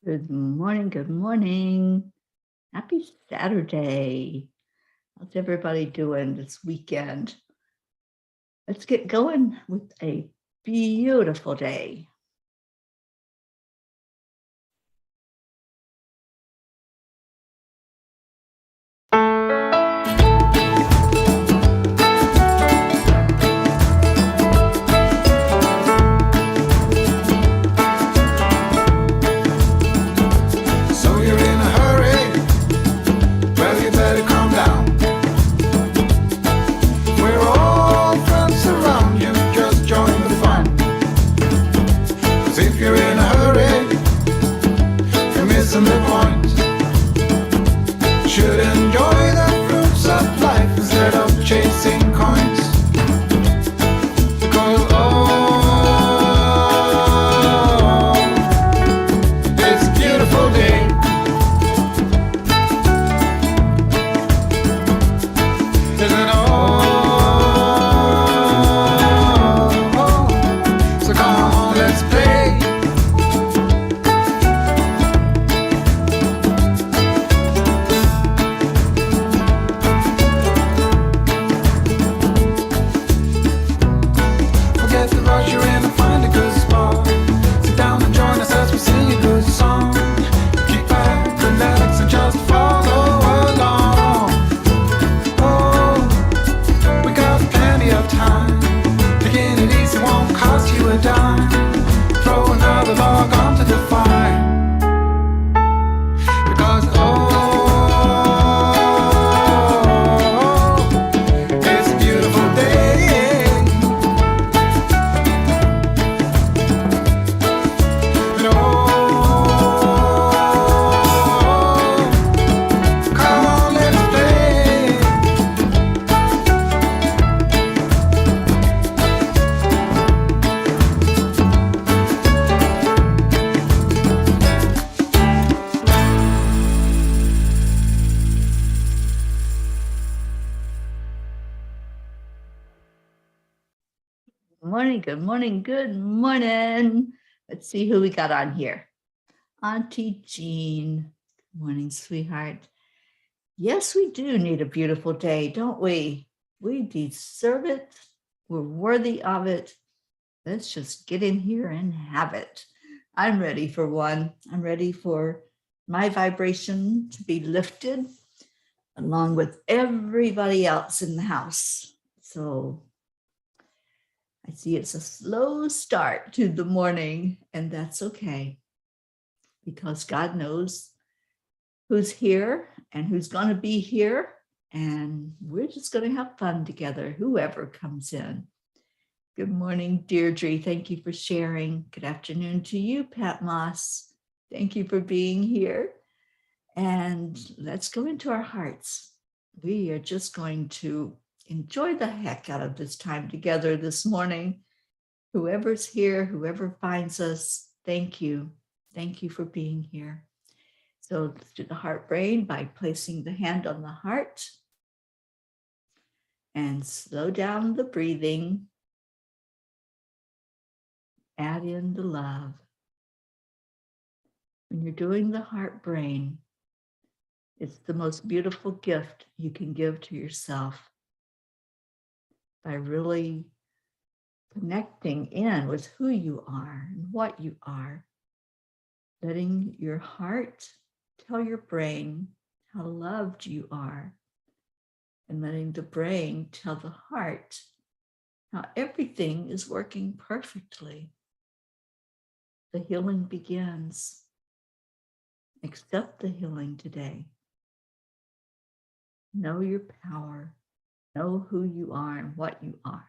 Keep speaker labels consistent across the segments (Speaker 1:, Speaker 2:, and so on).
Speaker 1: Good morning. Good morning. Happy Saturday. How's everybody doing this weekend? Let's get going with a beautiful day.
Speaker 2: So you're in a hurry? Well, you better calm down. We're all friends around you, just join the fun. 'Cause if you're in a hurry, you're missing the point. Should enjoy the fruits of life instead of chasing coins. Because it's a beautiful day. Isn't it so come on, let's play. Forget the rush you're in and find a good spot. Sit down and join us as we sing a good song. Kick back, relax, and just follow along. Oh, we got plenty of time. Taking it easy won't cost you a dime. Throw another log onto the fire. Because it's a beautiful day. And come on, let's play.
Speaker 1: Good morning. Good morning. Good morning. Let's see who we got on here. Auntie Jean. Good morning, sweetheart. Yes, we do need a beautiful day, don't we? We deserve it. We're worthy of it. Let's just get in here and have it. I'm ready for one. I'm ready for my vibration to be lifted along with everybody else in the house. So I see it's a slow start to the morning, and that's okay because God knows who's here and who's going to be here. And we're just going to have fun together, whoever comes in. Good morning, Deirdre. Thank you for sharing. Good afternoon to you, Pat Moss. Thank you for being here. And let's go into our hearts. We are just going to enjoy the heck out of this time together this morning. Whoever's here, whoever finds us, thank you. Thank you for being here. So let's do the heart brain by placing the hand on the heart and slow down the breathing. Add in the love. When you're doing the heart brain, it's the most beautiful gift you can give to yourself by really connecting in with who you are and what you are, letting your heart tell your brain how loved you are, and letting the brain tell the heart how everything is working perfectly. The healing begins. Accept the healing today. Know your power. Know who you are and what you are.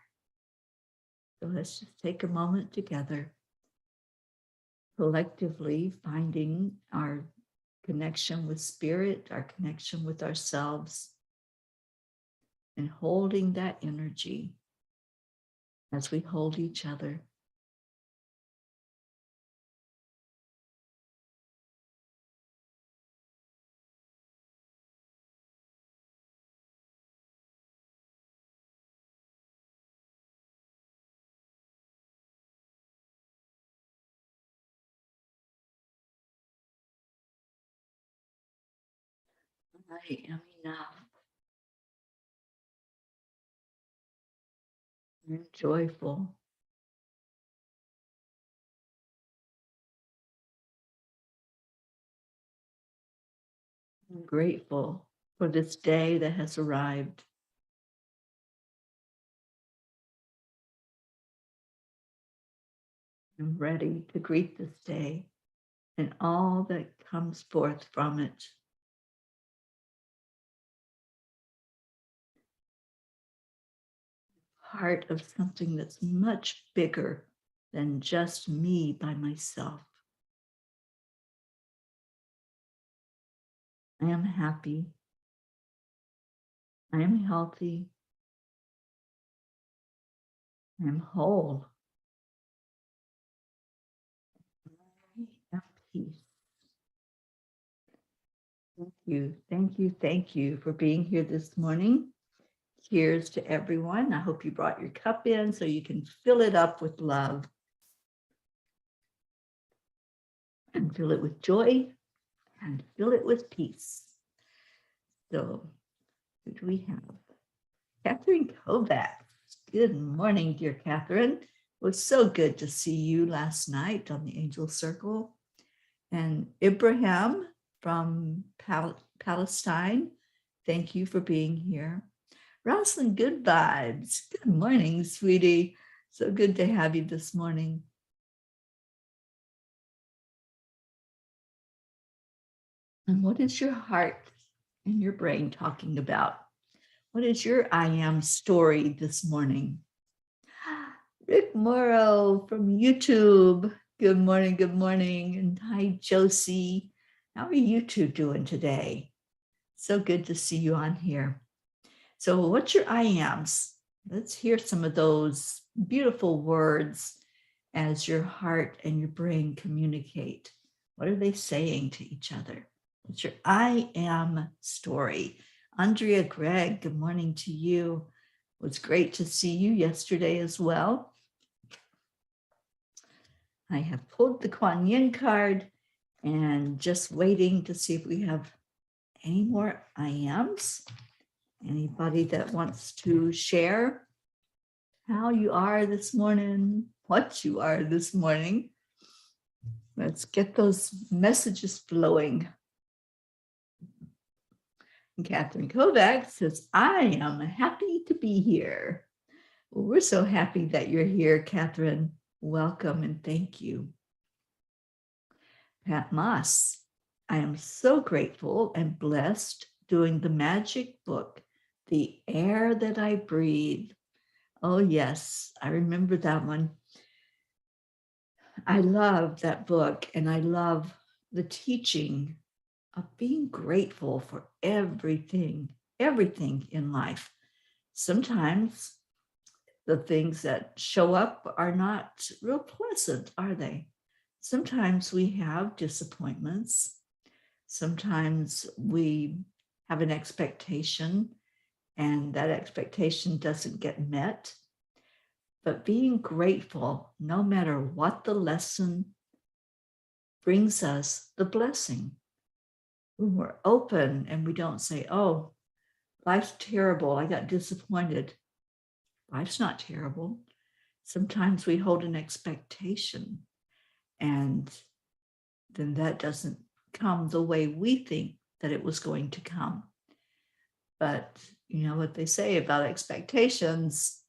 Speaker 1: So let's just take a moment together, collectively finding our connection with spirit, our connection with ourselves, and holding that energy as we hold each other. I am enough. I'm joyful. I'm grateful for this day that has arrived. I'm ready to greet this day and all that comes forth from it. Part of something that's much bigger than just me by myself. I am happy. I am healthy. I am whole. I have peace. Thank you. Thank you. Thank you for being here this morning. Cheers to everyone. I hope you brought your cup in so you can fill it up with love and fill it with joy and fill it with peace. So, who do we have? Catherine Kovacs. Good morning, dear Catherine. It was so good to see you last night on the Angel Circle. And Ibrahim from Palestine, thank you for being here. Rosalind, good vibes. Good morning, sweetie. So good to have you this morning. And what is your heart and your brain talking about? What is your I am story this morning? Rick Morrow from YouTube. Good morning, good morning. And hi, Josie. How are you two doing today? So good to see you on here. So what's your I ams? Let's hear some of those beautiful words as your heart and your brain communicate. What are they saying to each other? What's your I am story? Andrea Gregg, good morning to you. It was great to see you yesterday as well. I have pulled the Kuan Yin card and just waiting to see if we have any more I ams. Anybody that wants to share how you are this morning, what you are this morning? Let's get those messages flowing. And Catherine Kovacs says, I am happy to be here. Well, we're so happy that you're here, Catherine. Welcome and thank you. Pat Moss, I am so grateful and blessed doing the magic book, The Air That I Breathe. Oh, yes, I remember that one. I love that book and I love the teaching of being grateful for everything in life. Sometimes the things that show up are not real pleasant, are they? Sometimes we have disappointments. Sometimes we have an expectation and that expectation doesn't get met. But being grateful, no matter what the lesson, brings us the blessing. When we're open and we don't say, oh, life's terrible, I got disappointed. Life's not terrible. Sometimes we hold an expectation and then that doesn't come the way we think that it was going to come. But you know what they say about expectations,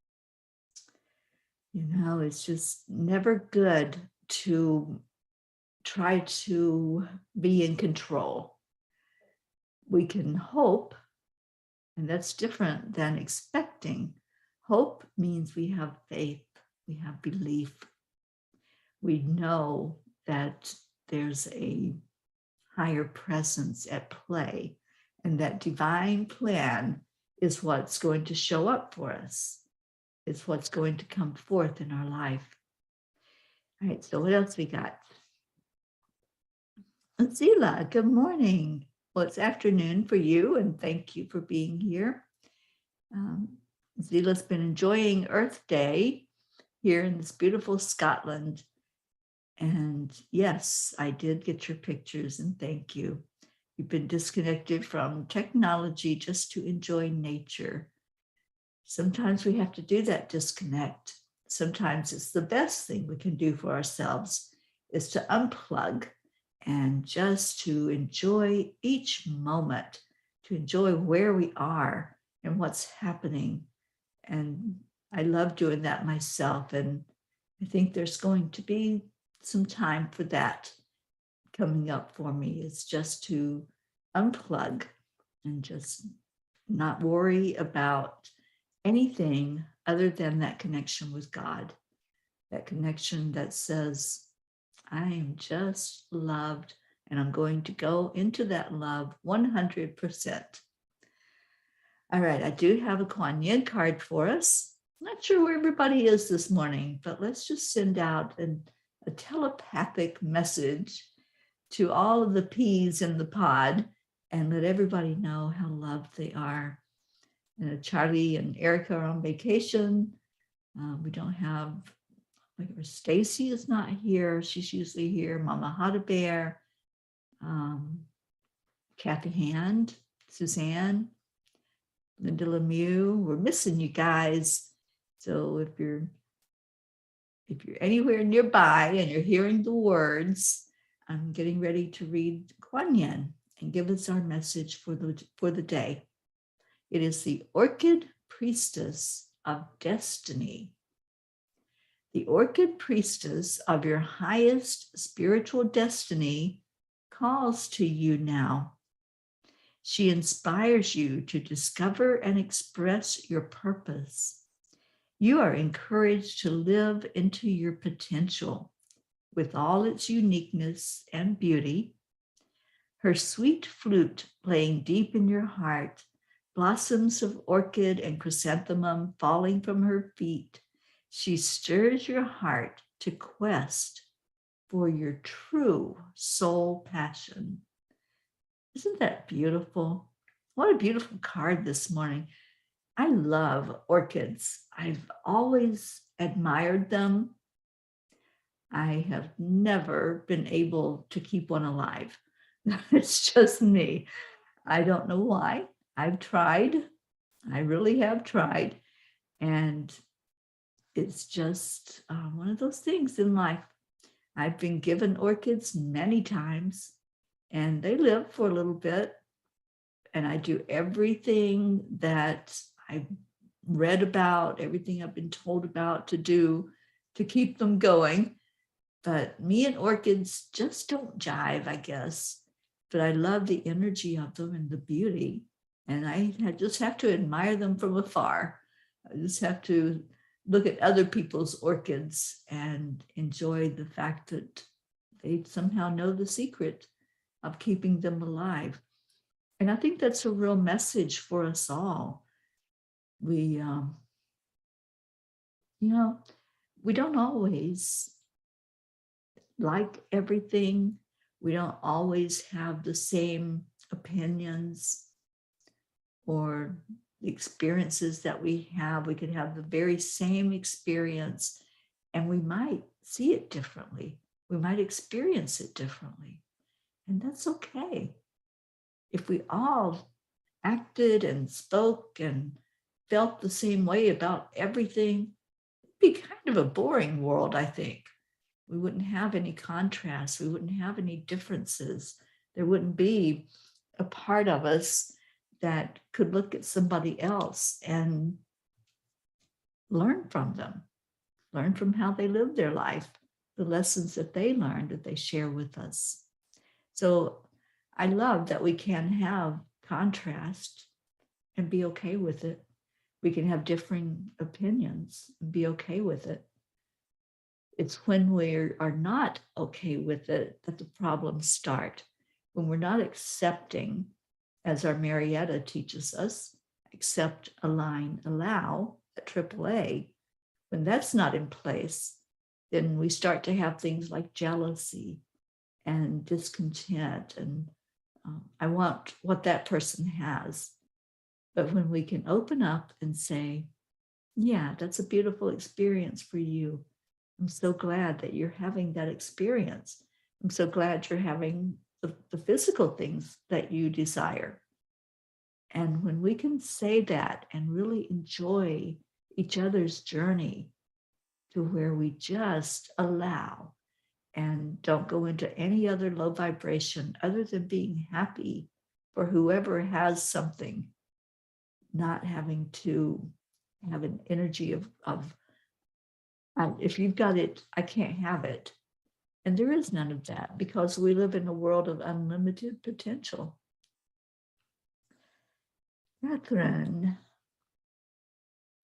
Speaker 1: it's just never good to try to be in control. We can hope, and that's different than expecting. Hope means we have faith, we have belief. We know that there's a higher presence at play, and that divine plan is what's going to show up for us. It's what's going to come forth in our life. All right, so what else we got? Zila, good morning. Well, it's afternoon for you, and thank you for being here. Zila's been enjoying Earth Day here in this beautiful Scotland. And yes, I did get your pictures, and thank you. We've been disconnected from technology just to enjoy nature. Sometimes we have to do that disconnect. Sometimes it's the best thing we can do for ourselves is to unplug and just to enjoy each moment, to enjoy where we are and what's happening. And I love doing that myself. And I think there's going to be some time for that coming up for me. It's just to unplug and just not worry about anything other than that connection with God, that connection that says, I am just loved and I'm going to go into that love 100%. All right, I do have a Kuan Yin card for us. Not sure where everybody is this morning, but let's just send out a telepathic message to all of the peas in the pod and let everybody know how loved they are. Charlie and Erica are on vacation. We don't have, like, Stacy is not here. She's usually here. Mama Hada Bear, Kathy Hand, Suzanne, Linda Lemieux. We're missing you guys. So if you're anywhere nearby and you're hearing the words, I'm getting ready to read Kuan Yin and give us our message for the day. It is the Orchid Priestess of Destiny. The Orchid Priestess of your highest spiritual destiny calls to you now. She inspires you to discover and express your purpose. You are encouraged to live into your potential with all its uniqueness and beauty. Her sweet flute playing deep in your heart, blossoms of orchid and chrysanthemum falling from her feet, she stirs your heart to quest for your true soul passion. Isn't that beautiful? What a beautiful card this morning. I love orchids. I've always admired them. I have never been able to keep one alive. It's just me. I don't know why. I've tried. I really have tried. And it's just one of those things in life. I've been given orchids many times, and they live for a little bit. And I do everything that I've read about, everything I've been told about to do to keep them going. But me and orchids just don't jive, I guess. But I love the energy of them and the beauty. And I just have to admire them from afar. I just have to look at other people's orchids and enjoy the fact that they somehow know the secret of keeping them alive. And I think that's a real message for us all. We, we don't always like everything. We don't always have the same opinions or the experiences that we have. We could have the very same experience and we might see it differently. We might experience it differently. And that's okay. If we all acted and spoke and felt the same way about everything, it'd be kind of a boring world, I think. We wouldn't have any contrast. We wouldn't have any differences. There wouldn't be a part of us that could look at somebody else and learn from them, learn from how they live their life, the lessons that they learned that they share with us. So I love that we can have contrast and be okay with it. We can have differing opinions and be okay with it. It's when we are not okay with it that the problems start. When we're not accepting, as our Marietta teaches us, accept, align, allow at AAA, when that's not in place, then we start to have things like jealousy and discontent and I want what that person has. But when we can open up and say, yeah, that's a beautiful experience for you. I'm so glad that you're having that experience. I'm so glad you're having the physical things that you desire. And when we can say that and really enjoy each other's journey to where we just allow and don't go into any other low vibration other than being happy for whoever has something, not having to have an energy of if you've got it, I can't have it. And there is none of that because we live in a world of unlimited potential. Catherine,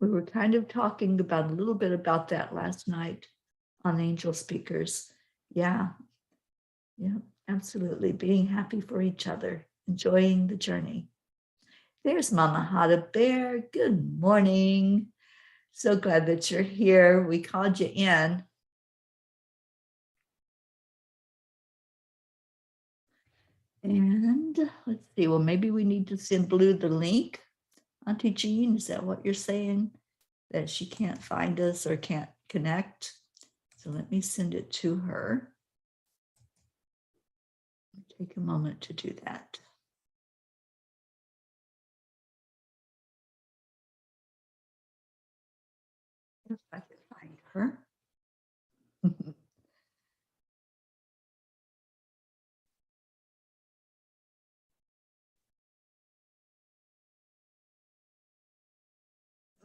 Speaker 1: we were kind of talking about a little bit about that last night on Angel Speakers. Yeah, absolutely. Being happy for each other, enjoying the journey. There's Mama Hada Bear. Good morning. So glad that you're here. We called you in. And let's see, well, maybe we need to send Blue the link. Auntie Jean, is that what you're saying? That she can't find us or can't connect? So let me send it to her. Take a moment to do that. If I can find her.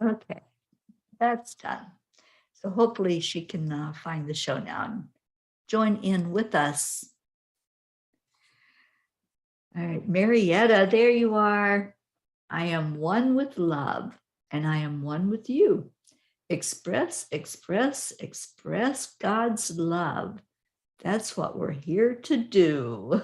Speaker 1: Okay, that's done. So hopefully she can find the show now and join in with us. All right, Marietta, there you are. I am one with love, and I am one with you. Express, express, express God's love. That's what we're here to do.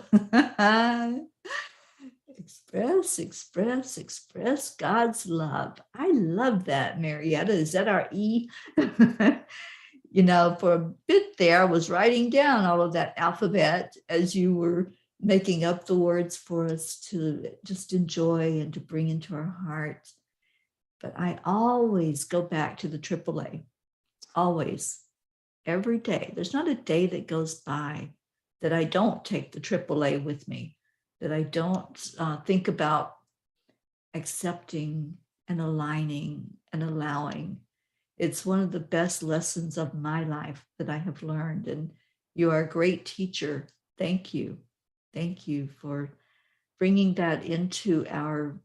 Speaker 1: Express, express, express God's love. I love that, Marietta. Is that our E? You know, for a bit there, I was writing down all of that alphabet as you were making up the words for us to just enjoy and to bring into our heart. But I always go back to the AAA, always, every day. There's not a day that goes by that I don't take the AAA with me, that I don't think about accepting and aligning and allowing. It's one of the best lessons of my life that I have learned. And you are a great teacher. Thank you. Thank you for bringing that into our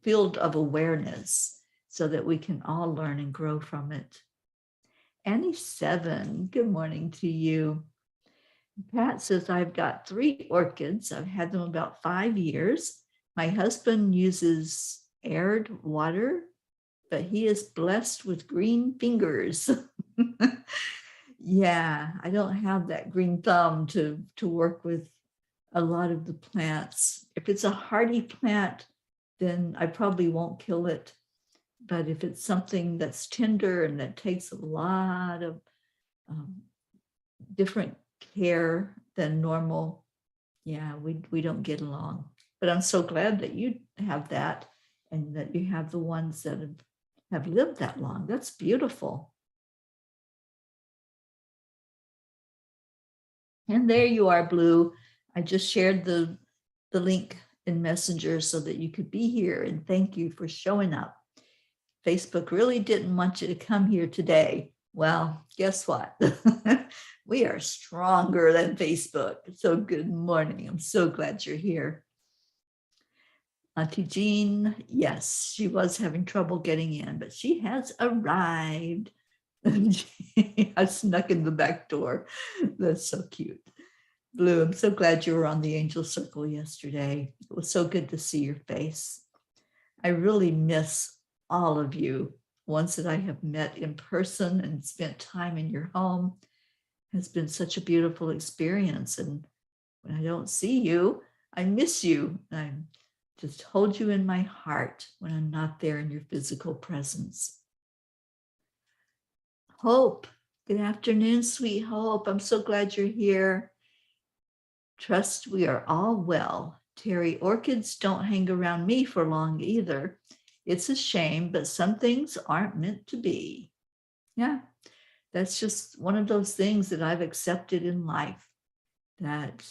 Speaker 1: field of awareness so that we can all learn and grow from it. Annie 7, good morning to you. Pat says, I've got 3 orchids. I've had them about 5 years. My husband uses aired water, but he is blessed with green fingers. Yeah, I don't have that green thumb to work with a lot of the plants. If it's a hardy plant, then I probably won't kill it. But if it's something that's tender and that takes a lot of different care than normal, yeah, we don't get along. But I'm so glad that you have that and that you have the ones that have lived that long. That's beautiful. And there you are, Blue. I just shared the link in Messenger so that you could be here, and thank you for showing up. Facebook really didn't want you to come here today. Well, guess what? We are stronger than Facebook. So good morning. I'm so glad you're here. Auntie Jean, yes, she was having trouble getting in, but she has arrived. I snuck in the back door. That's so cute. Blue, I'm so glad you were on the Angel Circle yesterday. It was so good to see your face. I really miss all of you. Ones that I have met in person and spent time in your home has been such a beautiful experience. And when I don't see you, I miss you. I just hold you in my heart when I'm not there in your physical presence. Hope, good afternoon, sweet Hope. I'm so glad you're here. Trust we are all well. Teri, orchids don't hang around me for long either. It's a shame, but some things aren't meant to be. Yeah, that's just one of those things that I've accepted in life, that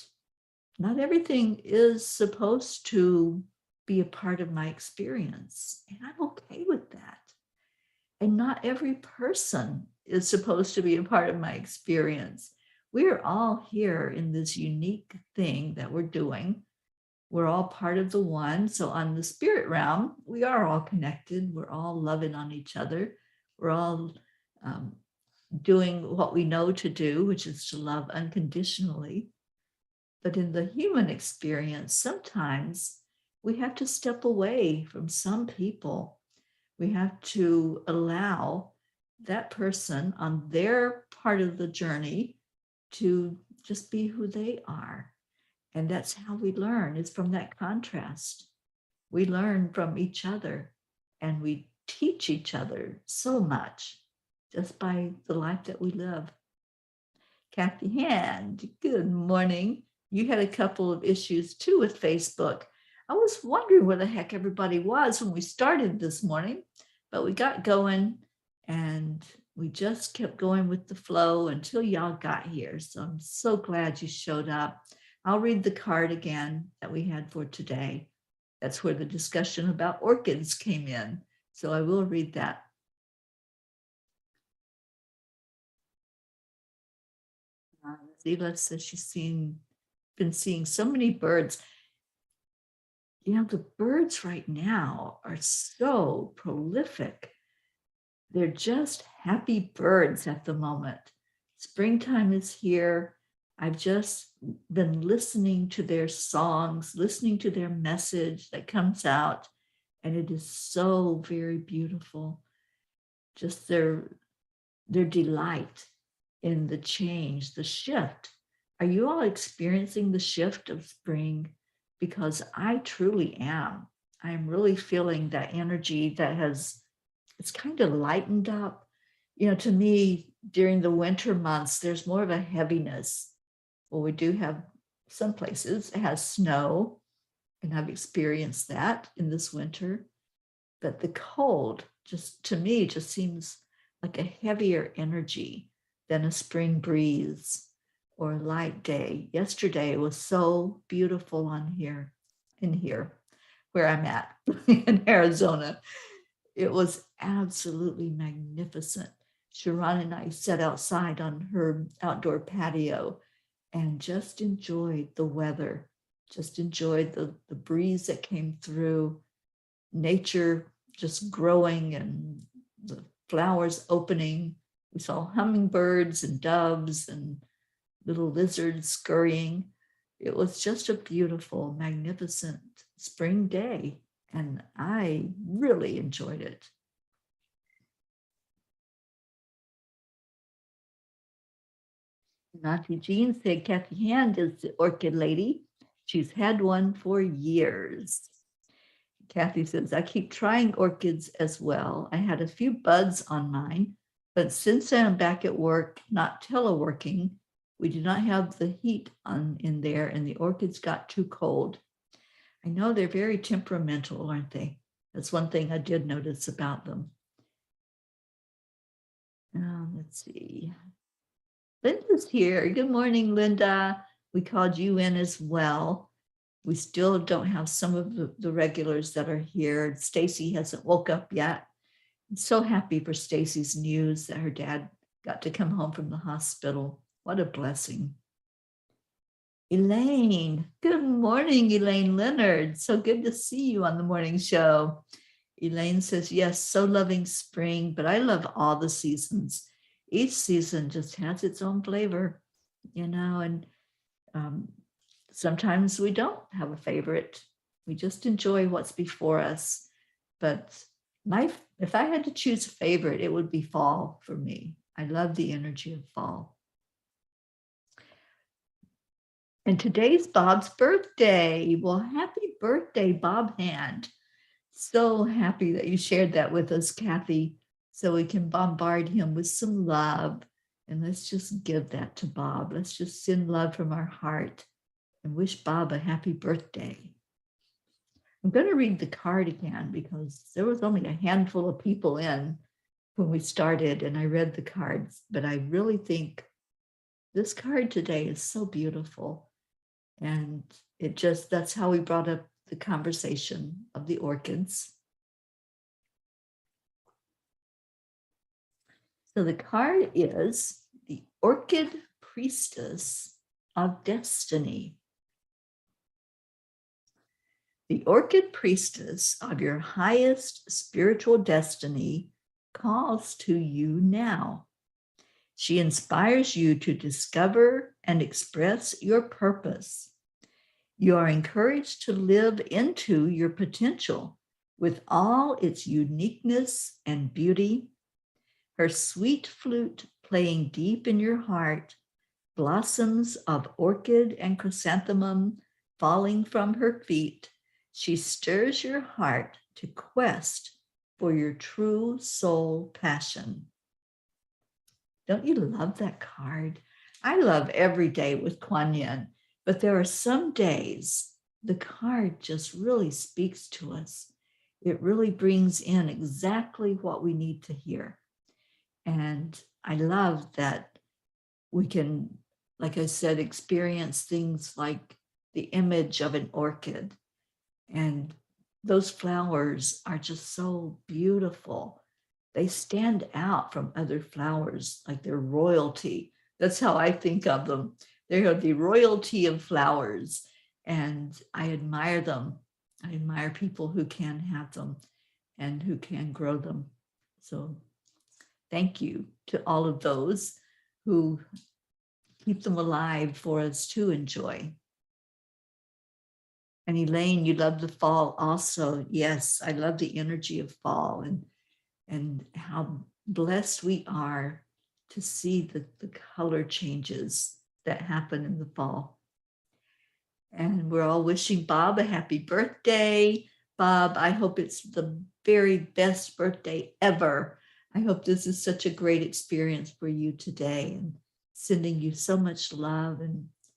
Speaker 1: not everything is supposed to be a part of my experience, and I'm okay with that. And not every person is supposed to be a part of my experience. We're all here in this unique thing that we're doing. We're all part of the one. So, on the spirit realm, we are all connected. We're all loving on each other. We're all um, doing what we know to do, which is to love unconditionally. But in the human experience, sometimes we have to step away from some people. We have to allow that person on their part of the journey to just be who they are. And that's how we learn, is from that contrast. We learn from each other and we teach each other so much just by the life that we live. Kathy Hand, good morning. You had a couple of issues too with Facebook. I was wondering where the heck everybody was when we started this morning, but we got going and we just kept going with the flow until y'all got here. So I'm so glad you showed up. I'll read the card again that we had for today. That's where the discussion about orchids came in. So I will read that. Zila says she's been seeing so many birds. You know, the birds right now are so prolific. They're just happy birds at the moment. Springtime is here. I've just been listening to their songs, listening to their message that comes out, and it is so very beautiful. Just their delight in the change, the shift. Are you all experiencing the shift of spring? Because I truly am. I'm really feeling that energy that it's kind of lightened up. You know, to me, during the winter months, there's more of a heaviness. Well, we do have some places it has snow, and I've experienced that in this winter. But the cold, just to me, just seems like a heavier energy than a spring breeze or a light day. Yesterday was so beautiful in here, where I'm at in Arizona. It was absolutely magnificent. Sharon and I sat outside on her outdoor patio and just enjoyed the weather, just enjoyed the breeze that came through, nature just growing and the flowers opening. We saw hummingbirds and doves and little lizards scurrying. It was just a beautiful, magnificent spring day, and I really enjoyed it. Auntie Jean said Kathy Hand is the orchid lady. She's had one for years. Kathy says, I keep trying orchids as well. I had a few buds on mine, but since I'm back at work, not teleworking, we do not have the heat on in there, and the orchids got too cold. I know they're very temperamental, aren't they? That's one thing I did notice about them. Let's see. Linda's here. Good morning, Linda. We called you in as well. We still don't have some of the regulars that are here. Stacy hasn't woke up yet. I'm so happy for Stacy's news that her dad got to come home from the hospital. What a blessing. Elaine, good morning, Elaine Leonard. So good to see you on the morning show. Elaine says, yes, so loving spring, but I love all the seasons. Each season just has its own flavor, you know, and sometimes we don't have a favorite. We just enjoy what's before us. But if I had to choose a favorite, it would be fall for me. I love the energy of fall. And today's Bob's birthday. Well, happy birthday, Bob Hand. So happy that you shared that with us, Kathy, so we can bombard him with some love. And let's just give that to Bob. Let's just send love from our heart and wish Bob a happy birthday. I'm going to read the card again because there was only a handful of people in when we started, and I read the cards, but I really think this card today is so beautiful. And that's how we brought up the conversation of the orchids. So the card is the Orchid Priestess of Destiny. The Orchid Priestess of your highest spiritual destiny calls to you now. She inspires you to discover and express your purpose. You are encouraged to live into your potential with all its uniqueness and beauty. Her sweet flute playing deep in your heart, blossoms of orchid and chrysanthemum falling from her feet, she stirs your heart to quest for your true soul passion. Don't you love that card? I love every day with Kuan Yin, but there are some days the card just really speaks to us. It really brings in exactly what we need to hear. And I love that we can, like I said, experience things like the image of an orchid. And those flowers are just so beautiful. They stand out from other flowers like they're royalty. That's how I think of them. They are the royalty of flowers. And I admire them. I admire people who can have them and who can grow them. So thank you to all of those who keep them alive for us to enjoy. And Elaine, you love the fall also. Yes, I love the energy of fall and how blessed we are to see the color changes that happen in the fall. And we're all wishing Bob a happy birthday. Bob, I hope it's the very best birthday ever. I hope this is such a great experience for you today, and sending you so much love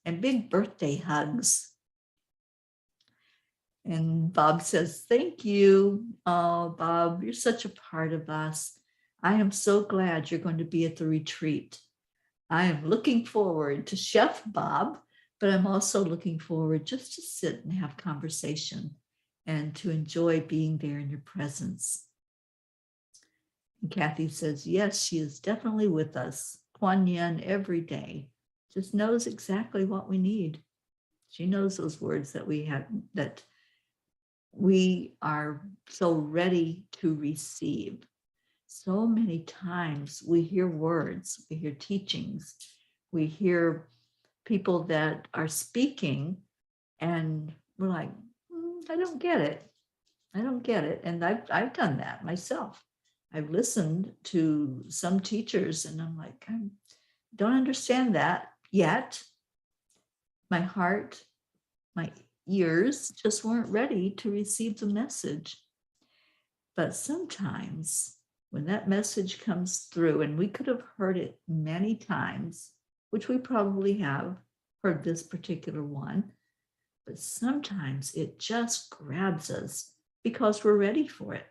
Speaker 1: and big birthday hugs. And Bob says, thank you. Oh, Bob, you're such a part of us. I am so glad you're going to be at the retreat. I am looking forward to Chef Bob, but I'm also looking forward just to sit and have conversation and to enjoy being there in your presence. And Kathy says, yes, she is definitely with us. Kuan Yin every day just knows exactly what we need. She knows those words that we have, that we are so ready to receive. So many times we hear words, we hear teachings, we hear people that are speaking, and we're like, I don't get it. I don't get it. And I've done that myself. I've listened to some teachers and I'm like, I don't understand that yet. My heart, my ears just weren't ready to receive the message. But sometimes when that message comes through, and we could have heard it many times, which we probably have heard this particular one, but sometimes it just grabs us because we're ready for it.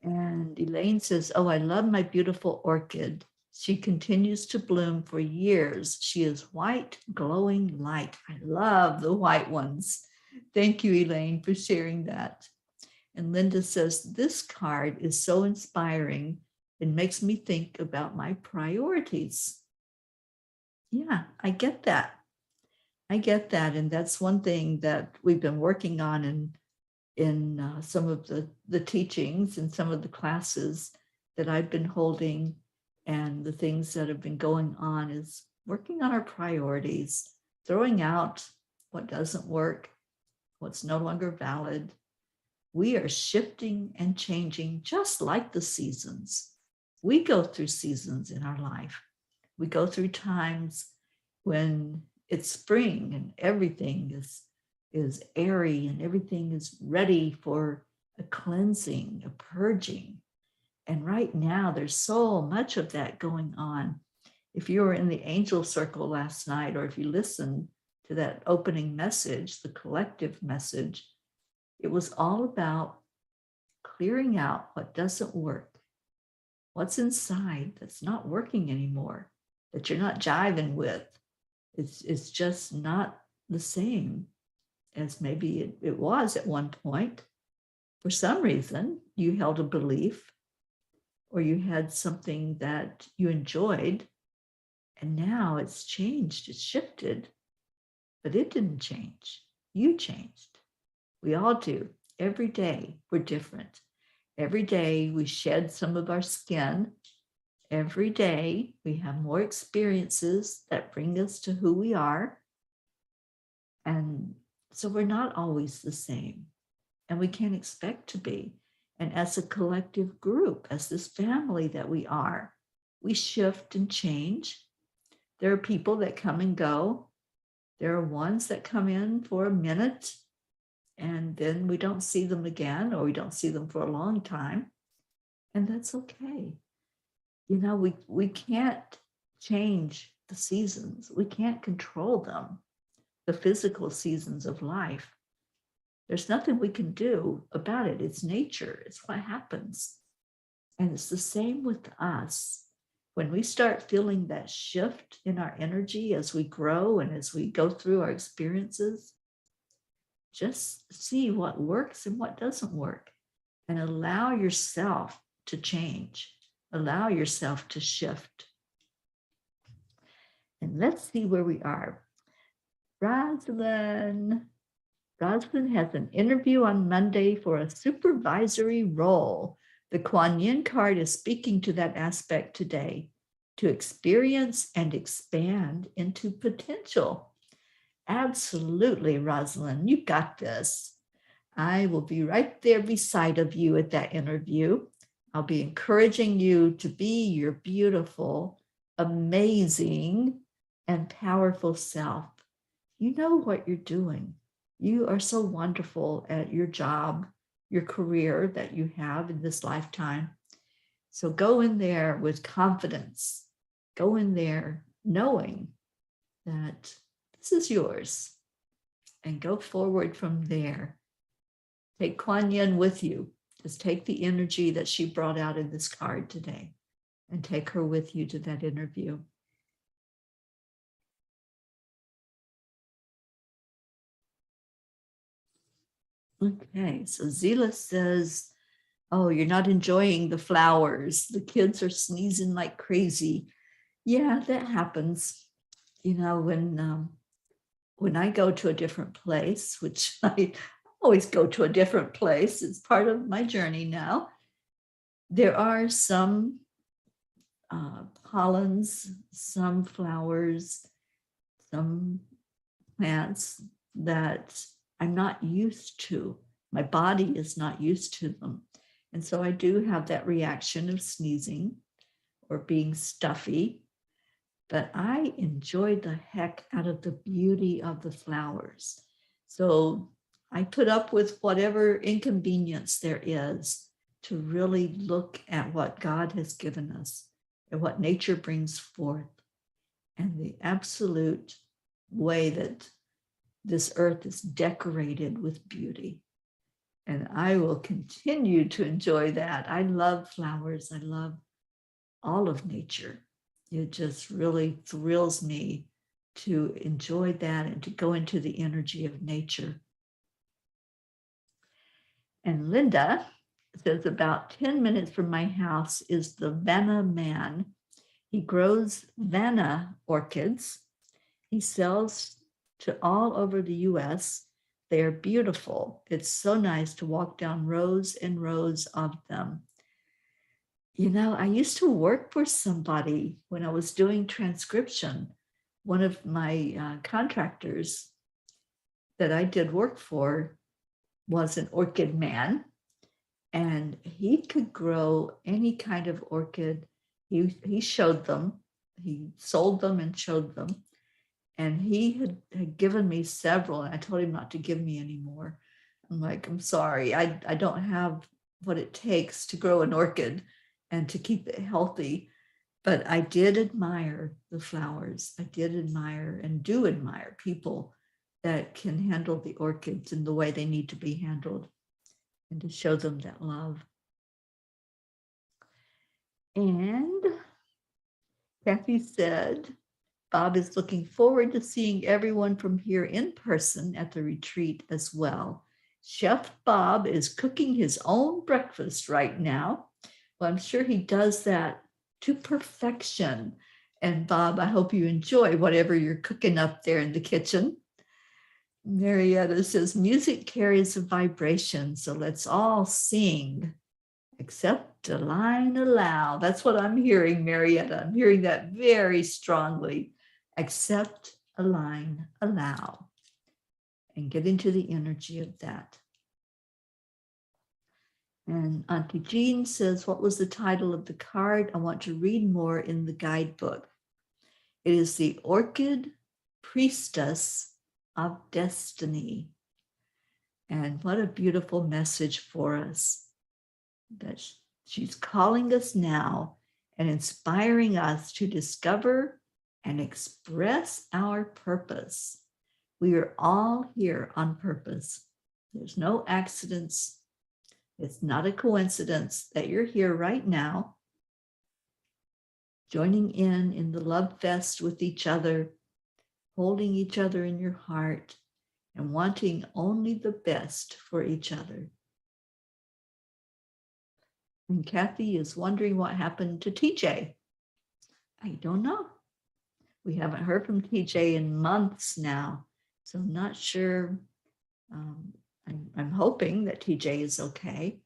Speaker 1: And Elaine says, oh, I love my beautiful orchid. She continues to bloom for years. She is white, glowing light. I love the white ones. Thank you, Elaine, for sharing that. And Linda says, this card is so inspiring. It makes me think about my priorities. Yeah, I get that. I get that. And that's one thing that we've been working on in some of the teachings and some of the classes that I've been holding, and the things that have been going on is working on our priorities, throwing out what doesn't work, what's no longer valid. We are shifting and changing just like the seasons. We go through seasons in our life. We go through times when it's spring and everything is airy and everything is ready for a cleansing, a purging. And right now, there's so much of that going on. If you were in the angel circle last night, or if you listened to that opening message, the collective message, it was all about clearing out what doesn't work, what's inside that's not working anymore, that you're not jiving with. It's just not the same as maybe it was at one point. For some reason, you held a belief or you had something that you enjoyed, and now it's changed, it's shifted, but it didn't change. You changed. We all do. Every day we're different. Every day we shed some of our skin. Every day we have more experiences that bring us to who we are. And so we're not always the same. And we can't expect to be. And as a collective group, as this family that we are, we shift and change. There are people that come and go. There are ones that come in for a minute and then we don't see them again, or we don't see them for a long time. And that's okay. You know, we can't change the seasons. We can't control them, the physical seasons of life. There's nothing we can do about it. It's nature. It's what happens. And it's the same with us. When we start feeling that shift in our energy as we grow and as we go through our experiences, just see what works and what doesn't work and allow yourself to change. Allow yourself to shift. And let's see where we are. Rosalind has an interview on Monday for a supervisory role. The Kuan Yin card is speaking to that aspect today, to experience and expand into potential. Absolutely, Rosalind, you got this. I will be right there beside of you at that interview. I'll be encouraging you to be your beautiful, amazing, and powerful self. You know what you're doing. You are so wonderful at your job, your career that you have in this lifetime. So go in there with confidence. Go in there knowing that this is yours, and go forward from there. Take Kuan Yin with you. Just take the energy that she brought out in this card today and take her with you to that interview. Okay, so Zila says, oh, you're not enjoying the flowers. The kids are sneezing like crazy. Yeah, that happens. You know, when I go to a different place, which I always go to a different place, it's part of my journey now, there are some pollens, some flowers, some plants that I'm not used to. My body is not used to them. And so I do have that reaction of sneezing or being stuffy, but I enjoy the heck out of the beauty of the flowers. So I put up with whatever inconvenience there is to really look at what God has given us and what nature brings forth and the absolute way that this earth is decorated with beauty. And I will continue to enjoy that. I love flowers. I love all of nature. It just really thrills me to enjoy that and to go into the energy of nature. And Linda says about 10 minutes from my house is the Vanna man. He grows Vanna orchids. He sells to all over the US. They are beautiful. It's so nice to walk down rows and rows of them. You know, I used to work for somebody when I was doing transcription. One of my contractors that I did work for was an orchid man, and he could grow any kind of orchid. He showed them, he sold them and showed them. And he had given me several, and I told him not to give me any more. I'm like, I'm sorry, I don't have what it takes to grow an orchid and to keep it healthy. But I did admire the flowers. I did admire and do admire people that can handle the orchids in the way they need to be handled and to show them that love. And Kathy said, Bob is looking forward to seeing everyone from here in person at the retreat as well. Chef Bob is cooking his own breakfast right now. Well, I'm sure he does that to perfection. And Bob, I hope you enjoy whatever you're cooking up there in the kitchen. Marietta says, music carries a vibration, so let's all sing. Accept, align, allow. That's what I'm hearing, Marietta. I'm hearing that very strongly. Accept, align, allow. And get into the energy of that. And Auntie Jean says, what was the title of the card? I want to read more in the guidebook. It is the Orchid Priestess of Destiny. And what a beautiful message for us. That she's calling us now and inspiring us to discover and express our purpose. We are all here on purpose. There's no accidents. It's not a coincidence that you're here right now, joining in the love fest with each other, holding each other in your heart, and wanting only the best for each other. And Kathy is wondering what happened to TJ. I don't know. We haven't heard from TJ in months now, so I'm not sure. I'm hoping that TJ is okay,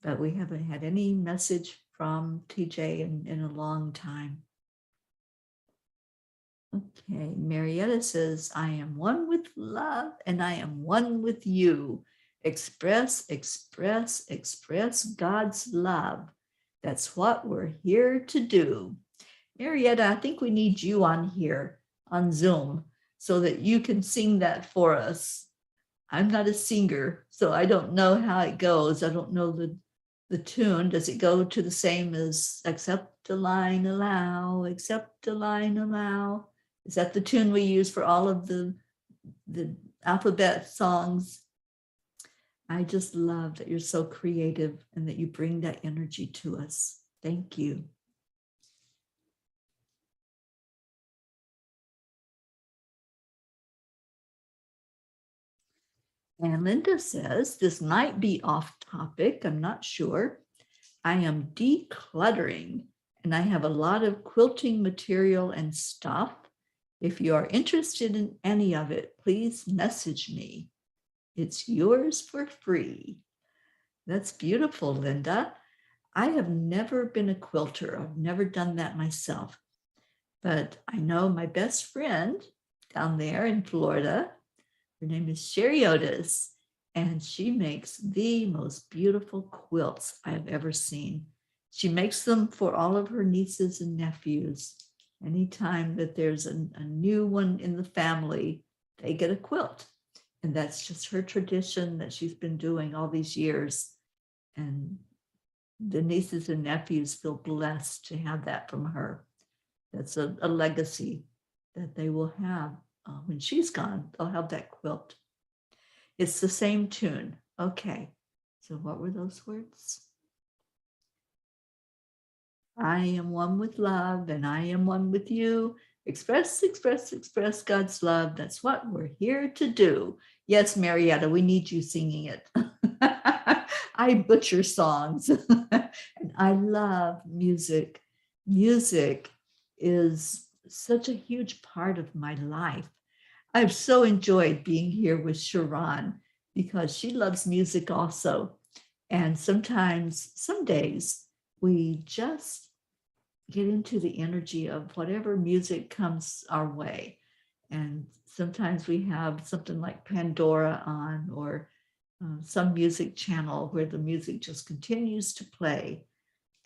Speaker 1: but we haven't had any message from TJ in a long time. Okay, Marietta says, I am one with love and I am one with you. Express, express, express God's love. That's what we're here to do. Marietta, I think we need you on here on Zoom so that you can sing that for us. I'm not a singer, so I don't know how it goes. I don't know the tune. Does it go to the same as accept, align, allow, accept, align, allow? Is that the tune we use for all of the alphabet songs? I just love that you're so creative and that you bring that energy to us. Thank you. And Linda says, this might be off topic, I'm not sure. I am decluttering and I have a lot of quilting material and stuff. If you are interested in any of it, please message me. It's yours for free. That's beautiful, Linda. I have never been a quilter. I've never done that myself. But I know my best friend down there in Florida, her name is Sherry Otis, and she makes the most beautiful quilts I've ever seen. She makes them for all of her nieces and nephews. Anytime that there's a new one in the family, they get a quilt. And that's just her tradition that she's been doing all these years. And the nieces and nephews feel blessed to have that from her. That's a legacy that they will have. When she's gone, they'll have that quilt. It's the same tune. Okay, so what were those words? I am one with love and I am one with you. Express, express, express God's love. That's what we're here to do. Yes, Marietta, we need you singing it. I butcher songs and I love music. Music is such a huge part of my life. I've so enjoyed being here with Sharon because she loves music also. And sometimes, some days, we just get into the energy of whatever music comes our way. And sometimes we have something like Pandora on or some music channel where the music just continues to play.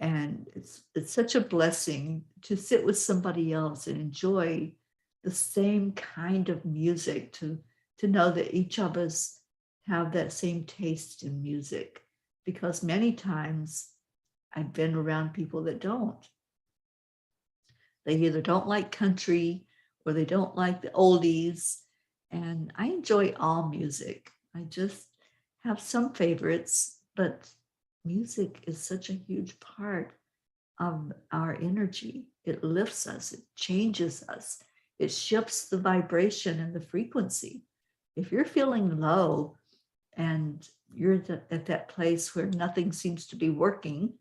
Speaker 1: And it's such a blessing to sit with somebody else and enjoy the same kind of music, to know that each of us have that same taste in music, because many times I've been around people that don't. They either don't like country or they don't like the oldies. And I enjoy all music. I just have some favorites, but music is such a huge part of our energy. It lifts us, it changes us, it shifts the vibration and the frequency. If you're feeling low and you're at that place where nothing seems to be working,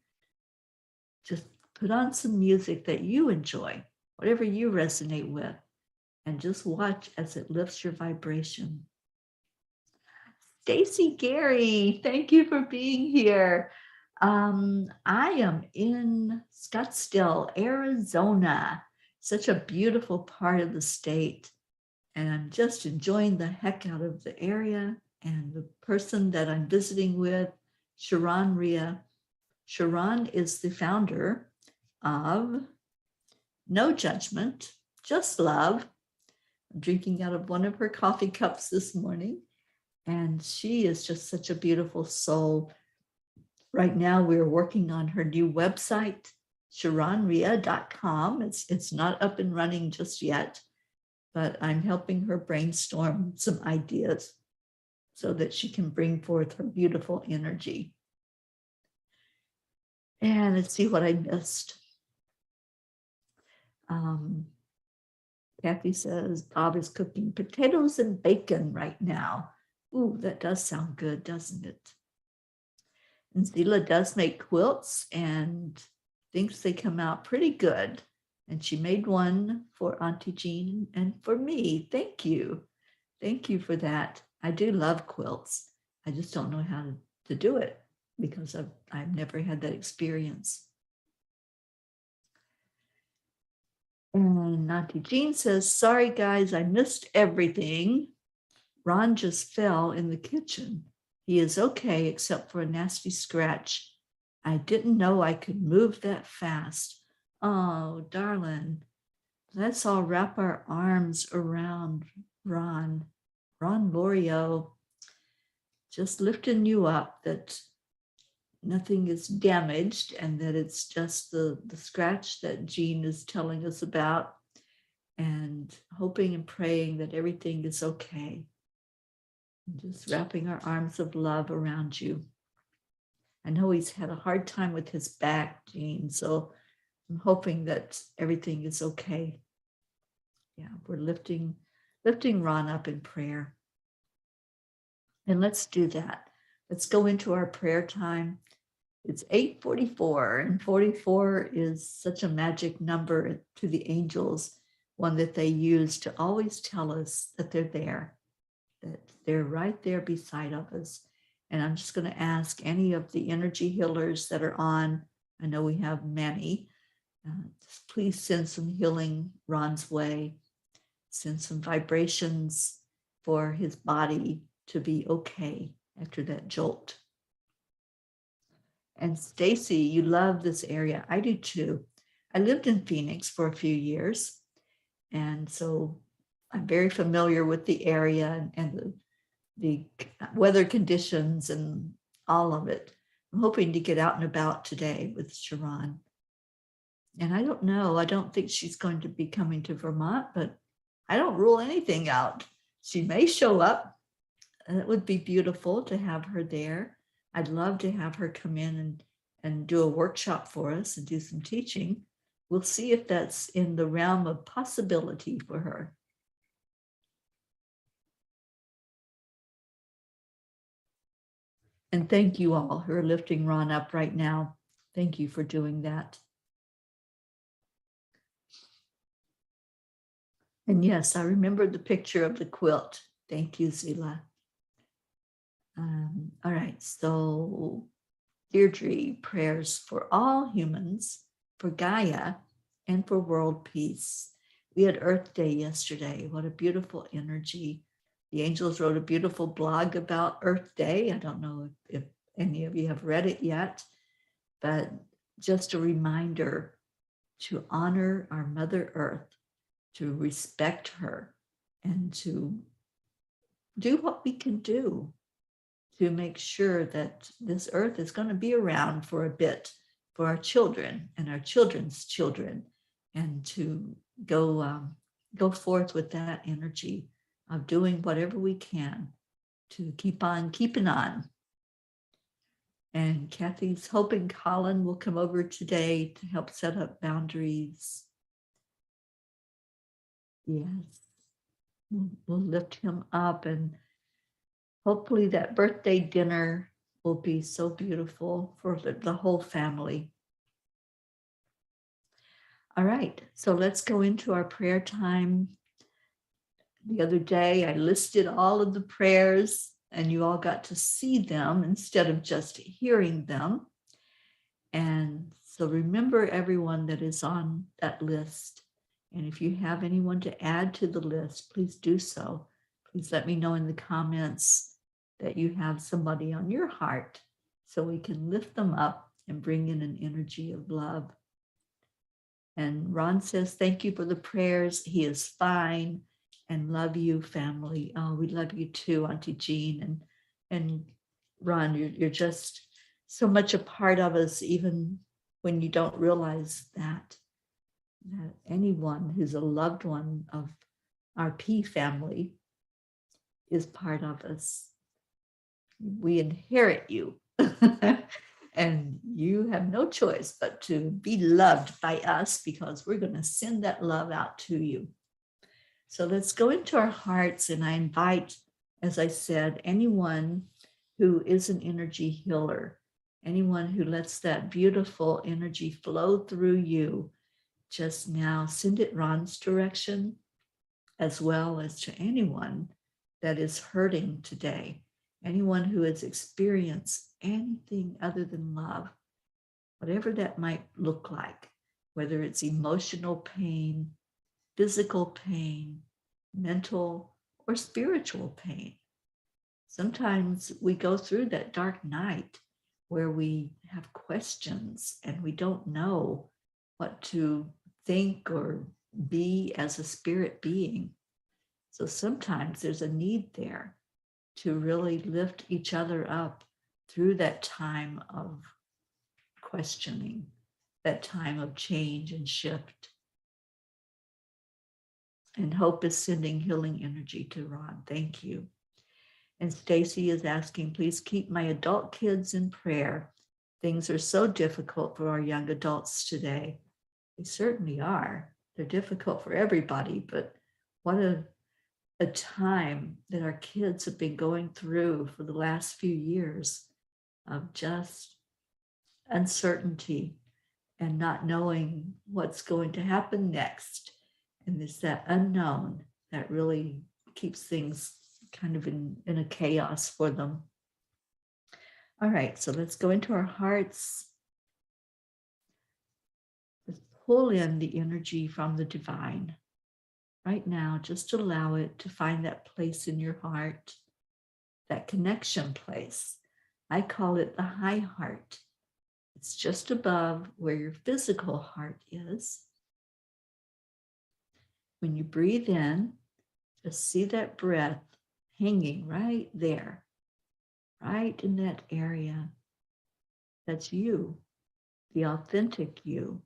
Speaker 1: just put on some music that you enjoy, whatever you resonate with, and just watch as it lifts your vibration. Stacy Gary, thank you for being here. I am in Scottsdale, Arizona, such a beautiful part of the state. And I'm just enjoying the heck out of the area and the person that I'm visiting with, Sharon Rhea. Sharon is the founder of No Judgment, Just Love. I'm drinking out of one of her coffee cups this morning. And she is just such a beautiful soul. Right now, we're working on her new website, sharonria.com. It's not up and running just yet, but I'm helping her brainstorm some ideas so that she can bring forth her beautiful energy. And let's see what I missed. Kathy says Bob is cooking potatoes and bacon right now. Ooh, that does sound good, doesn't it? And Zila does make quilts and thinks they come out pretty good. And she made one for Auntie Jean and for me. Thank you. Thank you for that. I do love quilts. I just don't know how to do it because I've never had that experience. And Auntie Jean says, sorry guys, I missed everything. Ron just fell in the kitchen. He is okay except for a nasty scratch. I didn't know I could move that fast. Oh, darling, let's all wrap our arms around Ron Lorio, just lifting you up that nothing is damaged and that it's just the scratch that Jean is telling us about, and hoping and praying that everything is okay. Just wrapping our arms of love around you. I know he's had a hard time with his back, Jean, so I'm hoping that everything is okay. Yeah, we're lifting Ron up in prayer. And let's do that. Let's go into our prayer time. It's 8:44, and 44 is such a magic number to the angels, one that they use to always tell us that they're there, that they're right there beside of us. And I'm just going to ask any of the energy healers that are on, I know we have many, just please send some healing Ron's way, send some vibrations for his body to be okay after that jolt. And Stacy, you love this area. I do too. I lived in Phoenix for a few years, and so I'm very familiar with the area and the weather conditions and all of it. I'm hoping to get out and about today with Sharon. And I don't know, I don't think she's going to be coming to Vermont, but I don't rule anything out. She may show up. It would be beautiful to have her there. I'd love to have her come in and do a workshop for us and do some teaching. We'll see if that's in the realm of possibility for her. And thank you all who are lifting Ron up right now. Thank you for doing that. And yes, I remember the picture of the quilt. Thank you, Zila. All right, so Deirdre, prayers for all humans, for Gaia, and for world peace. We had Earth Day yesterday. What a beautiful energy. The angels wrote a beautiful blog about Earth Day. I don't know if any of you have read it yet, but just a reminder to honor our Mother Earth, to respect her, and to do what we can do to make sure that this earth is going to be around for a bit for our children and our children's children, and to go forth with that energy of doing whatever we can to keep on keeping on. And Kathy's hoping Colin will come over today to help set up boundaries. Yes, we'll lift him up, and hopefully that birthday dinner will be so beautiful for the whole family. All right, so let's go into our prayer time. The other day, I listed all of the prayers, and you all got to see them instead of just hearing them. And so remember everyone that is on that list. And if you have anyone to add to the list, please do so. Please let me know in the comments that you have somebody on your heart so we can lift them up and bring in an energy of love. And Ron says, thank you for the prayers. He is fine, and love you, family. Oh, we love you too, Auntie Jean. And Ron, you're just so much a part of us, even when you don't realize that anyone who's a loved one of our P family is part of us. We inherit you. And you have no choice but to be loved by us, because we're going to send that love out to you. So let's go into our hearts, and I invite, as I said, anyone who is an energy healer, anyone who lets that beautiful energy flow through you, just now send it Ron's direction, as well as to anyone that is hurting today, anyone who has experienced anything other than love, whatever that might look like, whether it's emotional pain, physical pain, mental or spiritual pain. Sometimes we go through that dark night where we have questions and we don't know what to think or be as a spirit being. So sometimes there's a need there to really lift each other up through that time of questioning, that time of change and shift. And Hope is sending healing energy to Ron. Thank you. And Stacy is asking, please keep my adult kids in prayer. Things are so difficult for our young adults today. They certainly are. They're difficult for everybody, but what a time that our kids have been going through for the last few years of just uncertainty and not knowing what's going to happen next. And it's that unknown that really keeps things kind of in a chaos for them. All right, so let's go into our hearts. Let's pull in the energy from the divine. Right now, just allow it to find that place in your heart, that connection place. I call it the high heart. It's just above where your physical heart is. When you breathe in, just see that breath hanging right there, right in that area. That's you, the authentic you,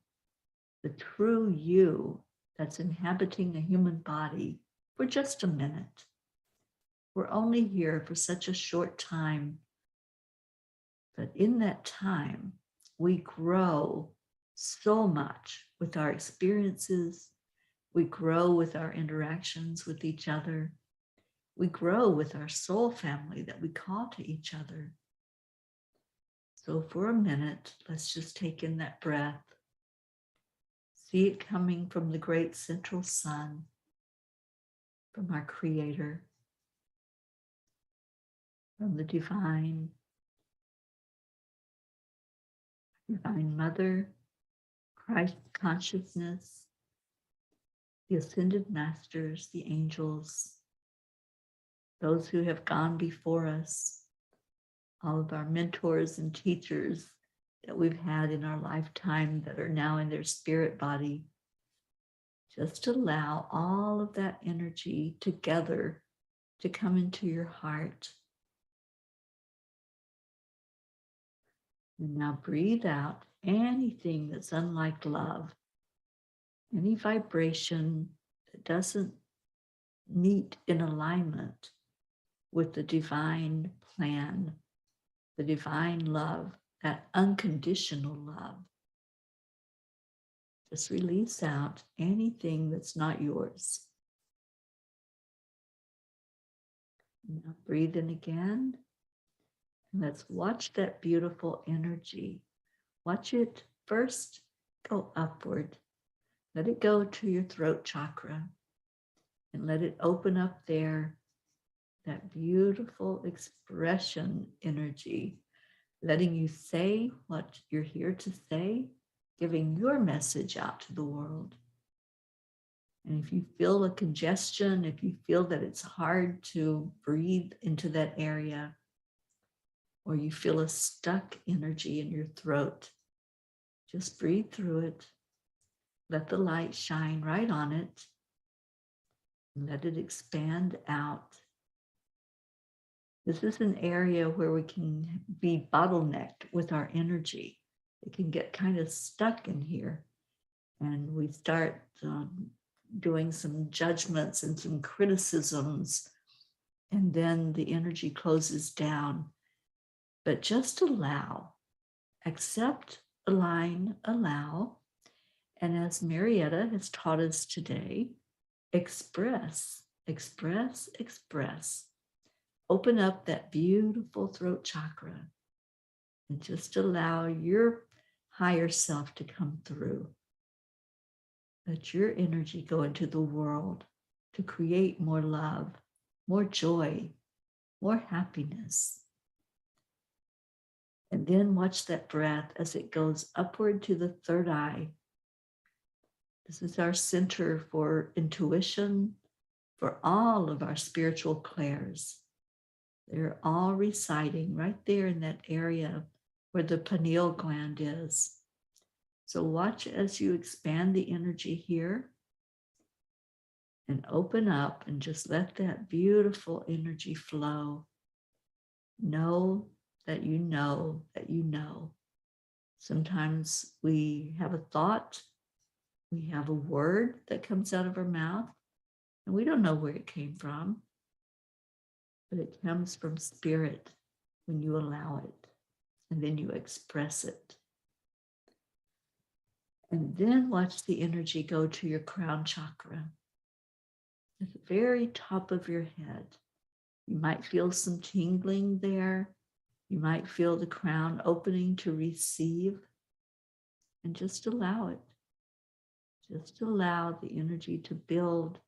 Speaker 1: the true you that's inhabiting a human body for just a minute. We're only here for such a short time, but in that time, we grow so much with our experiences. We grow with our interactions with each other. We grow with our soul family that we call to each other. So for a minute, let's just take in that breath. See it coming from the great central sun, from our Creator, from the divine Mother, Christ consciousness, the ascended masters, the angels, those who have gone before us, all of our mentors and teachers that we've had in our lifetime that are now in their spirit body. Just allow all of that energy together to come into your heart. And now breathe out anything that's unlike love, any vibration that doesn't meet in alignment with the divine plan the divine love, that unconditional love. Just release out anything that's not yours. Now breathe in again. And let's watch that beautiful energy. Watch it first go upward. Let it go to your throat chakra and let it open up there, that beautiful expression energy, letting you say what you're here to say, giving your message out to the world. And if you feel a congestion, if you feel that it's hard to breathe into that area, or you feel a stuck energy in your throat, just breathe through it. Let the light shine right on it. And let it expand out. This is an area where we can be bottlenecked with our energy. It can get kind of stuck in here. And we start doing some judgments and some criticisms. And then the energy closes down. But just allow, accept, align, allow. And as Marietta has taught us today, express, express, express. Open up that beautiful throat chakra and just allow your higher self to come through. Let your energy go into the world to create more love, more joy, more happiness. And then watch that breath as it goes upward to the third eye. This is our center for intuition, for all of our spiritual clairs. They're all residing right there in that area where the pineal gland is. So watch as you expand the energy here and open up and just let that beautiful energy flow. Know that you know that you know. Sometimes we have a thought, we have a word that comes out of our mouth, and we don't know where it came from, but it comes from spirit when you allow it, and then you express it. And then watch the energy go to your crown chakra, at the very top of your head. You might feel some tingling there. You might feel the crown opening to receive, and just allow it. Just allow the energy to build,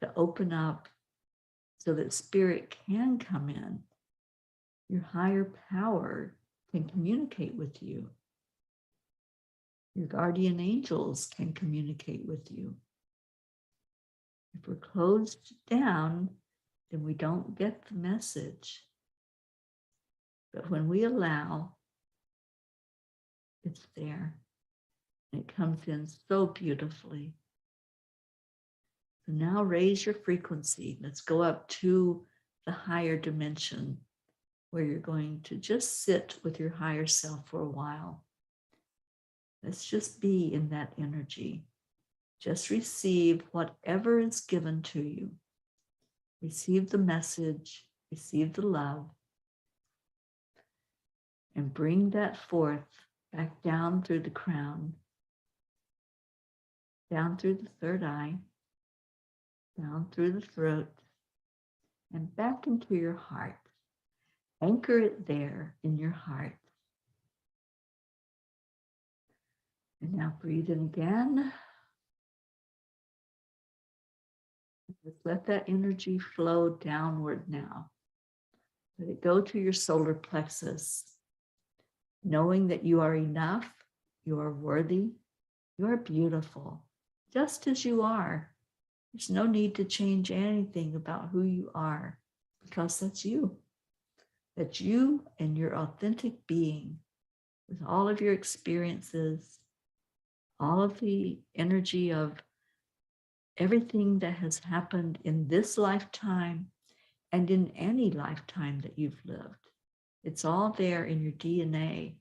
Speaker 1: to open up, so that spirit can come in. Your higher power can communicate with you. Your guardian angels can communicate with you. If we're closed down, then we don't get the message. But when we allow, it's there. And it comes in so beautifully. So now raise your frequency. Let's go up to the higher dimension where you're going to just sit with your higher self for a while. Let's just be in that energy. Just receive whatever is given to you. Receive the message, receive the love, and bring that forth back down through the crown, down through the third eye, down through the throat, and back into your heart. Anchor it there in your heart. And now breathe in again. Just let that energy flow downward now. Let it go to your solar plexus, knowing that you are enough, you are worthy, you are beautiful, just as you are. There's no need to change anything about who you are, because that's you. That's you and your authentic being, with all of your experiences, all of the energy of everything that has happened in this lifetime and in any lifetime that you've lived. It's all there in your DNA.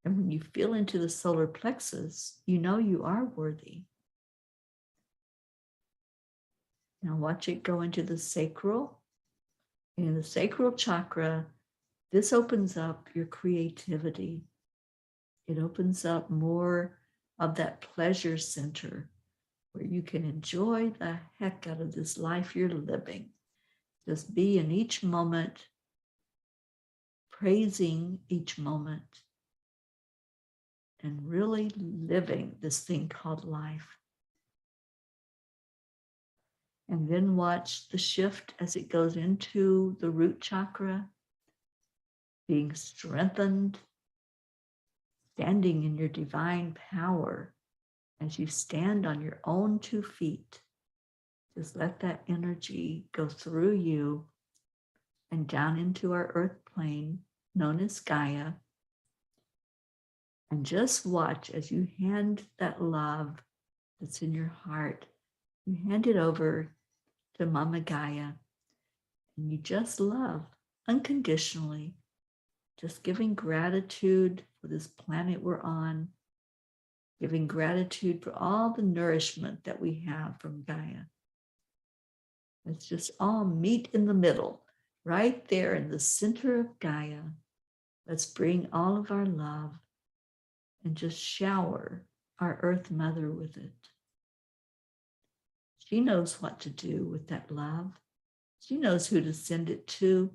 Speaker 1: And when you feel into the solar plexus, you know you are worthy. Now watch it go into the sacral. In the sacral chakra, This opens up your creativity. It opens up more of that pleasure center where you can enjoy the heck out of this life you're living. Just be in each moment, praising each moment, and really living this thing called life. And then watch the shift as it goes into the root chakra, being strengthened, standing in your divine power as you stand on your own 2 feet. Just let that energy go through you and down into our earth plane known as Gaia. And just watch as you hand that love that's in your heart, you hand it over to Mama Gaia, and you just love unconditionally, just giving gratitude for this planet we're on, giving gratitude for all the nourishment that we have from Gaia. Let's just all meet in the middle, right there in the center of Gaia. Let's bring all of our love and just shower our Earth Mother with it. She knows what to do with that love. She knows who to send it to.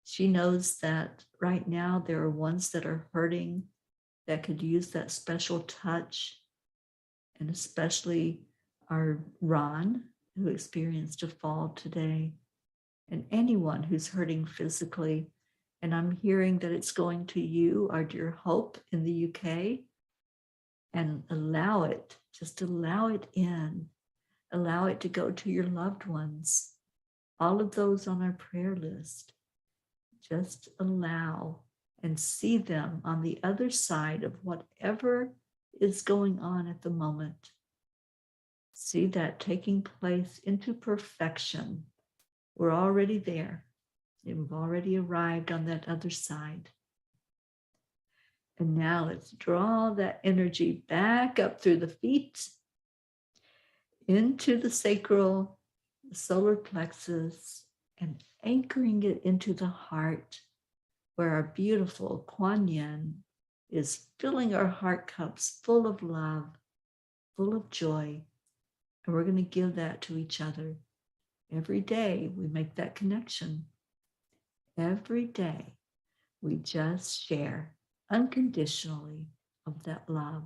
Speaker 1: She knows that right now there are ones that are hurting that could use that special touch, and especially our Ron, who experienced a fall today, and anyone who's hurting physically. And I'm hearing that it's going to you, our dear Hope in the UK, and allow it, just allow it in. Allow it to go to your loved ones, all of those on our prayer list. Just allow and see them on the other side of whatever is going on at the moment. See that taking place into perfection. We're already there. We've already arrived on that other side. And now let's draw that energy back up through the feet, into the sacral, the solar plexus, and anchoring it into the heart, where our beautiful Kuan Yin is filling our heart cups full of love, full of joy. And we're going to give that to each other. Every day we make that connection. Every day we just share unconditionally of that love.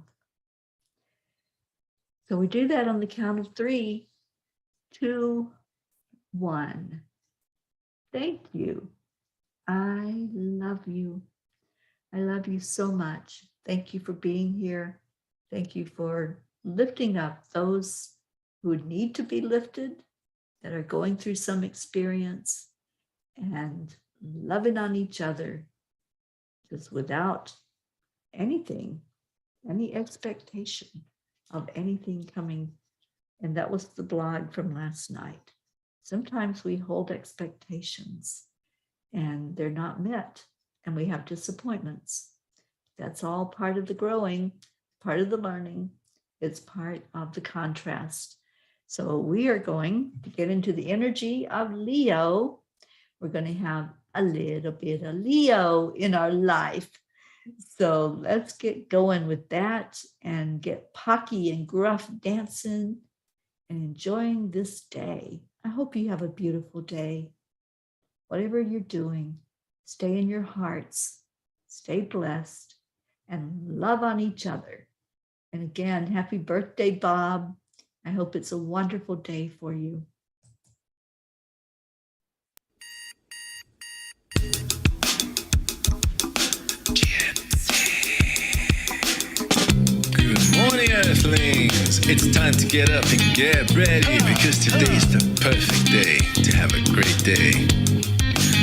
Speaker 1: So we do that on the count of 3, 2, 1. Thank you. I love you. I love you so much. Thank you for being here. Thank you for lifting up those who need to be lifted, that are going through some experience, and loving on each other just without anything, any expectation of anything coming. And that was the blog from last night. Sometimes we hold expectations and they're not met, and we have disappointments. That's all part of the growing, part of the learning. It's part of the contrast. So we are going to get into the energy of Leo. We're going to have a little bit of Leo in our life. So let's get going with that and get pocky and gruff dancing and enjoying this day. I hope you have a beautiful day. Whatever you're doing, stay in your hearts, stay blessed, and love on each other. And again, happy birthday, Bob. I hope it's a wonderful day for you.
Speaker 3: Good morning, Earthlings. It's time to get up and get ready, because today's the perfect day to have a great day.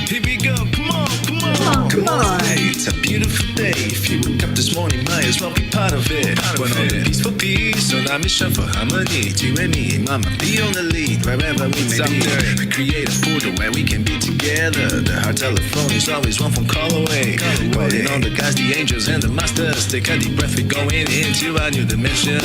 Speaker 3: Here we go, come on, come on. Hey, it's a beautiful day. If you woke up this morning, might as well be part of it. We're on a peace for peace, on our mission for harmony. You and me, mama, be on the lead, wherever we may be. We create a portal where we can be together. The heart telephone is always one phone call away. Calling on the guys, the angels and the masters. Take a deep breath, we're going into a new dimension.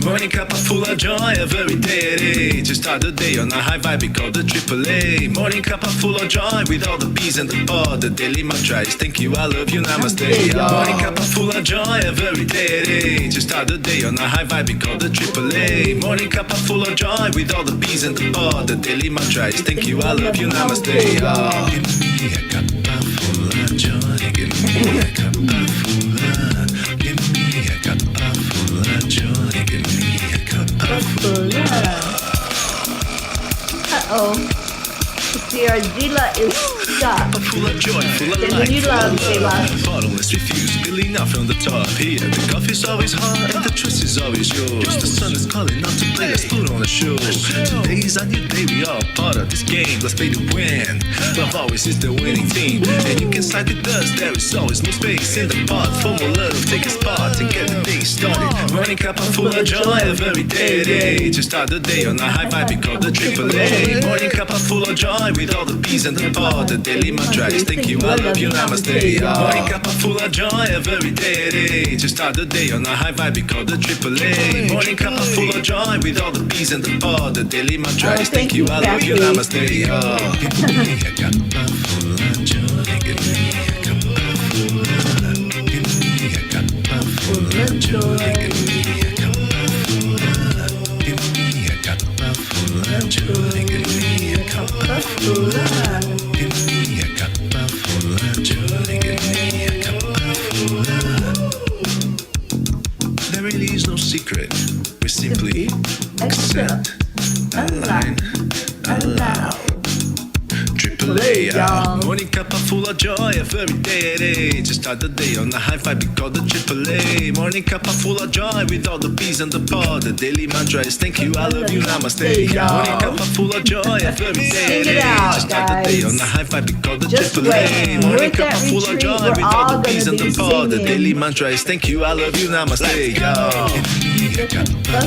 Speaker 3: Morning Cuppa Fulla Joy, every day at 8. To start the day on a high vibe, we call the AAA. Morning Cuppa Fulla Joy, with all the bees and the pod. The daily mantra is thank you, I love you, namaste. Morning Cuppa Fulla Joy, every day at 8. To start the day on a high vibe, we call the AAA. Morning Cuppa Fulla Joy, with all the bees and the pod. The daily mantra is thank you, I love you, namaste. Give me a cuppa full of joy, give me a cuppa full of, give me a cuppa full of joy, give me a cuppa full of.
Speaker 1: Uh-oh. Dear Zila is stuck.
Speaker 3: Full of joy, full of
Speaker 1: Then
Speaker 3: life,
Speaker 1: you
Speaker 3: full
Speaker 1: love
Speaker 3: of
Speaker 1: Zila.
Speaker 3: love. Bottomless refuse, spilling out from the top. Here, the coffee's always hot and the trust is always yours. The sun is calling out to play, let's put on a show. Today's a new day, we all part of this game. Let's play to win. Love always is the winning team. And you can side with us, there is always no space in the pot. For more love, take a spot and get the day started. Morning Cuppa Fulla Joy, every day at 8. To start the day on a high vibe, we call the AAA. Morning Cuppa Fulla Joy, with all the bees and the pod. The daily mantra is thank you, I love you, namaste. Morning Cuppa Fulla Joy, every day at 8. To start the day on a high vibe, we call the AAA. Morning Cuppa Fulla Joy, with all the bees and the pod. The daily mantra is thank you, I love you, namaste. Give me a cuppa full of joy, give me a cuppa full of, give me a cuppa full of joy, give me a cuppa full of, give me a cuppa full of joy, give me a cuppa full of, give me a cuppa full of joy, give me a cuppa full of. There really is no secret, we simply accept, align, allow. AAA, morning Cuppa Fulla Joy, every day at 8. To start the day on a high vibe, we call the AAA. Morning Cuppa Fulla Joy, with all the bees and the pod. The daily mantra is thank you, I love you, namaste. Morning Cuppa Fulla Joy, every day at 8. To start the day on a high vibe, we call the AAA. Morning Cuppa Fulla Joy, with all the bees and the pod. The daily mantra is thank you, I love you, namaste. Give me a cuppa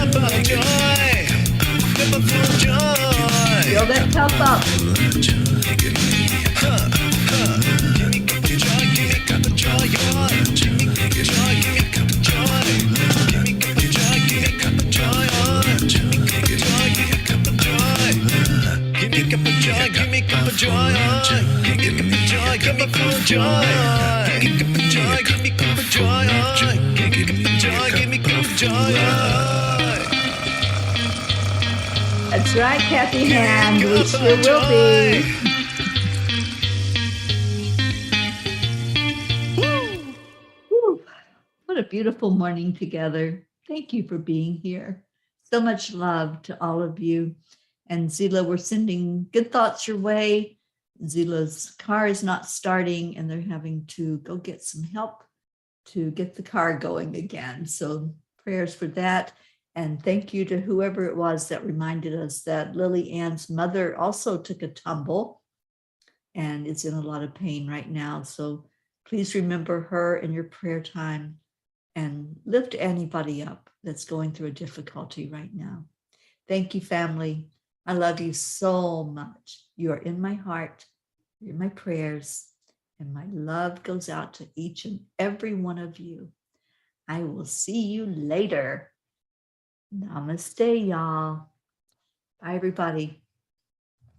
Speaker 3: full of joy, cuppa full of joy.
Speaker 1: Fill that cup up. That's right, Kathy Hand. We sure will be. Woo. What a beautiful morning together. Thank you for being here. So much love to all of you. And Zila, we're sending good thoughts your way. Zila's car is not starting and they're having to go get some help to get the car going again. So prayers for that. And thank you to whoever it was that reminded us that Lily Ann's mother also took a tumble and is in a lot of pain right now. So please remember her in your prayer time and lift anybody up that's going through a difficulty right now. Thank you, family. I love you so much. You are in my heart, you're in my prayers, and my love goes out to each and every one of you. I will see you later. Namaste, y'all. Bye, everybody.